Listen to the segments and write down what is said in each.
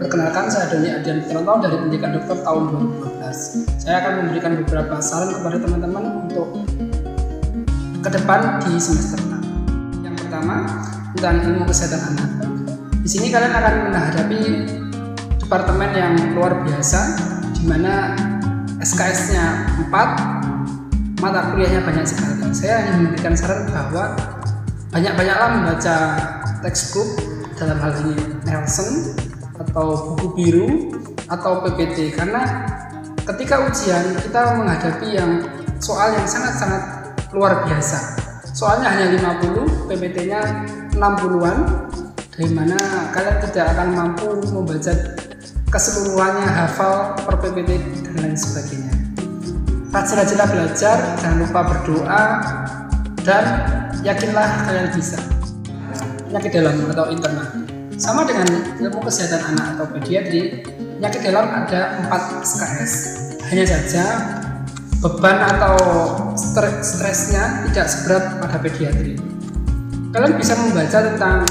Perkenalkan, saya Doni Ardian Putranto dari Pendidikan Dokter tahun 2012. Saya akan memberikan beberapa saran kepada teman-teman untuk ke depan di semester 6. Yang pertama, tentang ilmu kesehatan anak. Di sini kalian akan menghadapi departemen yang luar biasa, di mana SKS-nya 4, mata kuliahnya banyak sekali. Saya ingin memberikan saran bahwa banyak-banyaklah membaca textbook, dalam hal ini Nelson atau buku biru atau PPT, karena ketika ujian kita menghadapi soal yang sangat-sangat luar biasa. Soalnya hanya 50, PPT-nya 60-an, dari mana kalian tidak akan mampu membaca keseluruhannya, hafal per PPT dan lain sebagainya. Rajin-rajinlah belajar, jangan lupa berdoa, dan yakinlah kalian bisa. Penyakit dalam atau internal, sama dengan ilmu kesehatan anak atau pediatri, penyakit dalam ada 4 SKS. Hanya saja beban atau stresnya tidak seberat pada pediatri. Kalian bisa membaca tentang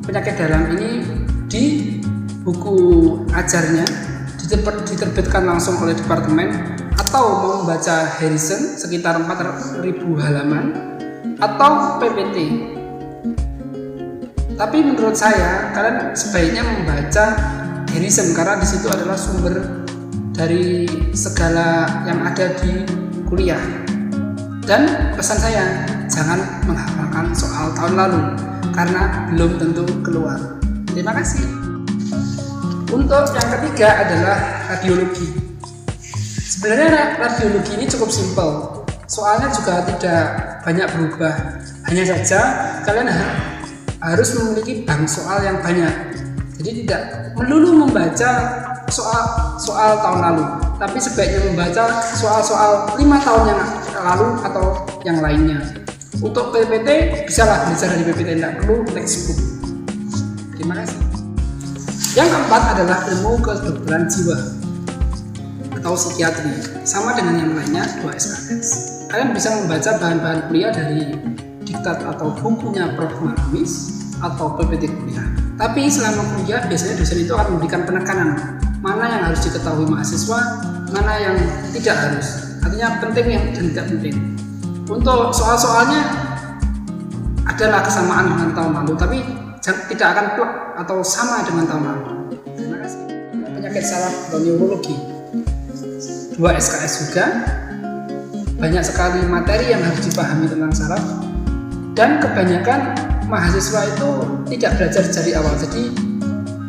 penyakit dalam ini di buku ajarnya, diterbitkan langsung oleh departemen, atau mau membaca Harrison sekitar 4.000 halaman, atau PPT. Tapi menurut saya kalian sebaiknya membaca Harrison, karena di situ adalah sumber dari segala yang ada di kuliah. Dan pesan saya, jangan menghafalkan soal tahun lalu karena belum tentu keluar. Terima kasih. Untuk yang ketiga adalah radiologi. Sebenarnya radiologi ini cukup simpel, soalnya juga tidak banyak berubah. Hanya saja kalian harus memiliki bank soal yang banyak. Jadi tidak melulu membaca soal tahun lalu, tapi sebaiknya membaca soal-soal 5 tahun yang lalu atau yang lainnya. Untuk PPT, bisalah belajar dari PPT, tidak perlu textbook. Terima kasih. Yang keempat adalah ilmu kedokteran jiwa atau psikiatri, sama dengan yang lainnya 2 SKS. Kalian bisa membaca bahan-bahan kuliah dari diktat atau bukunya Prof. Maramis atau PPT kuliah. Tapi selama kuliah biasanya dosen itu akan memberikan penekanan mana yang harus diketahui mahasiswa, mana yang tidak harus. Artinya penting dan tidak penting. Untuk soal-soalnya adalah kesamaan dengan tahun lalu, tapi tidak akan plek atau sama dengan tahun lalu. Terima kasih. Penyakit saraf atau neurologi, 2 SKS juga. Banyak sekali materi yang harus dipahami tentang saraf, dan kebanyakan mahasiswa itu tidak belajar dari awal. Jadi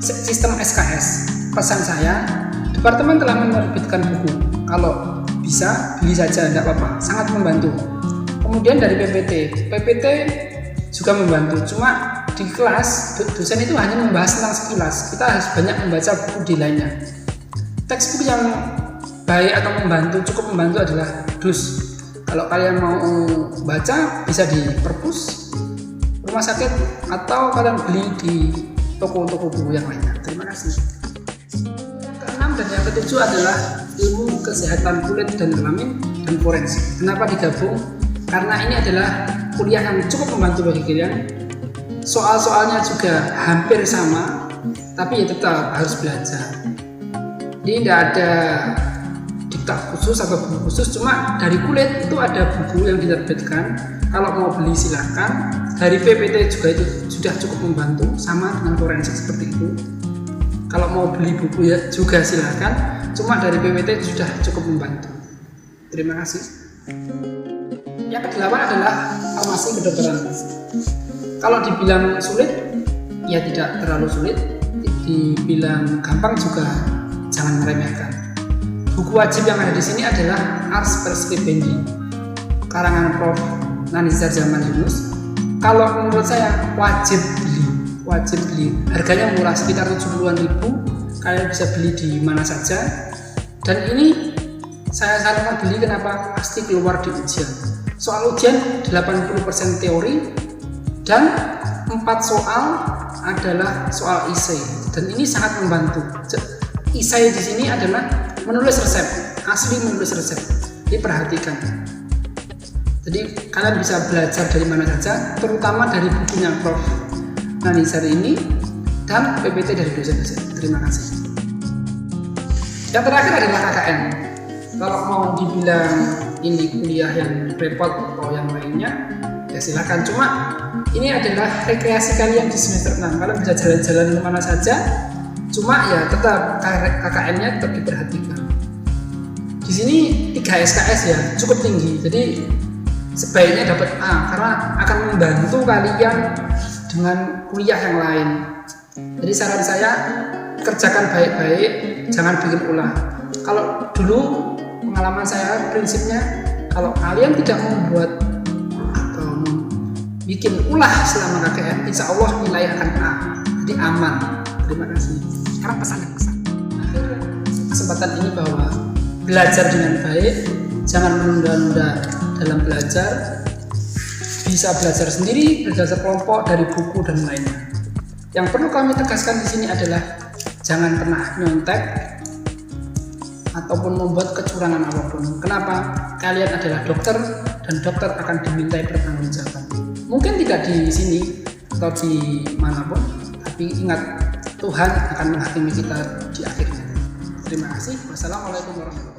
sistem SKS, pesan saya, departemen telah menerbitkan buku. Kalau bisa beli saja, tidak apa-apa, sangat membantu. Kemudian dari PPT juga membantu. Cuma di kelas dosen itu hanya membahas tentang sekilas. Kita harus banyak membaca buku di lainnya. Textbook yang baik atau cukup membantu adalah DUS. Kalau kalian mau baca bisa di perpus, rumah sakit, atau kalian beli di toko-toko buku yang lainnya. Terima kasih. Yang keenam dan yang ketujuh adalah ilmu kesehatan kulit dan kelamin dan forensik. Kenapa digabung? Karena ini adalah kuliah yang cukup membantu bagi kalian. Soal-soalnya juga hampir sama, tapi ya tetap harus belajar. Jadi tidak ada diktat khusus atau buku khusus, cuma dari kulit itu ada buku yang diterbitkan. Kalau mau beli silakan. Dari PPT juga itu sudah cukup membantu, sama dengan forensik seperti itu. Kalau mau beli buku ya juga silakan, cuma dari PPT sudah cukup membantu. Terima kasih. Yang kedelapan adalah farmasi kedokteran. Kalau dibilang sulit, ya tidak terlalu sulit. Dibilang gampang juga jangan meremehkan. Buku wajib yang ada di sini adalah Ars Prescribendi, karangan Prof. Nanizar Zaman Yunus. Kalau menurut saya wajib beli. Harganya murah, sekitar 70-an ribu. Kalian bisa beli di mana saja. Dan ini saya sarankan beli, kenapa? Pasti keluar di ujian. Soal ujian 80% teori dan 4 soal adalah soal esai. Dan ini sangat membantu. Esai di sini adalah menulis resep, asli menulis resep. Diperhatikan. Jadi kalian bisa belajar dari mana saja, terutama dari bukunya Prof. Nanizar ini. dan PPT dari dosen-dosen. Terima kasih. Yang terakhir adalah KKN. Kalau mau dibilang ini kuliah yang repot atau yang lainnya, ya silakan. Cuma ini adalah rekreasi kalian di semester 6. Kalian bisa jalan-jalan kemana saja. Cuma ya tetap KKN-nya tetap diperhatikan. Di sini 3 SKS ya cukup tinggi. Jadi sebaiknya dapat A karena akan membantu kalian dengan kuliah yang lain. Jadi saran saya, kerjakan baik-baik, jangan bikin ulah. Kalau dulu pengalaman saya prinsipnya, kalau kalian tidak membuat atau bikin ulah selama KKN, insya Allah nilai akan A. Jadi aman. Terima kasih. Sekarang pesan. Akhir kesempatan ini bahwa belajar dengan baik, jangan menunda-nunda dalam belajar. Bisa belajar sendiri, belajar kelompok dari buku dan lainnya. Yang perlu kami tegaskan di sini adalah jangan pernah nyontek ataupun membuat kecurangan apapun. Kenapa? Kalian adalah dokter dan dokter akan dimintai pertanggungjawaban. Mungkin tidak di sini atau di manapun, tapi ingat Tuhan akan menghakimi kita di akhirnya. Terima kasih. Wassalamualaikum warahmatullahi wabarakatuh.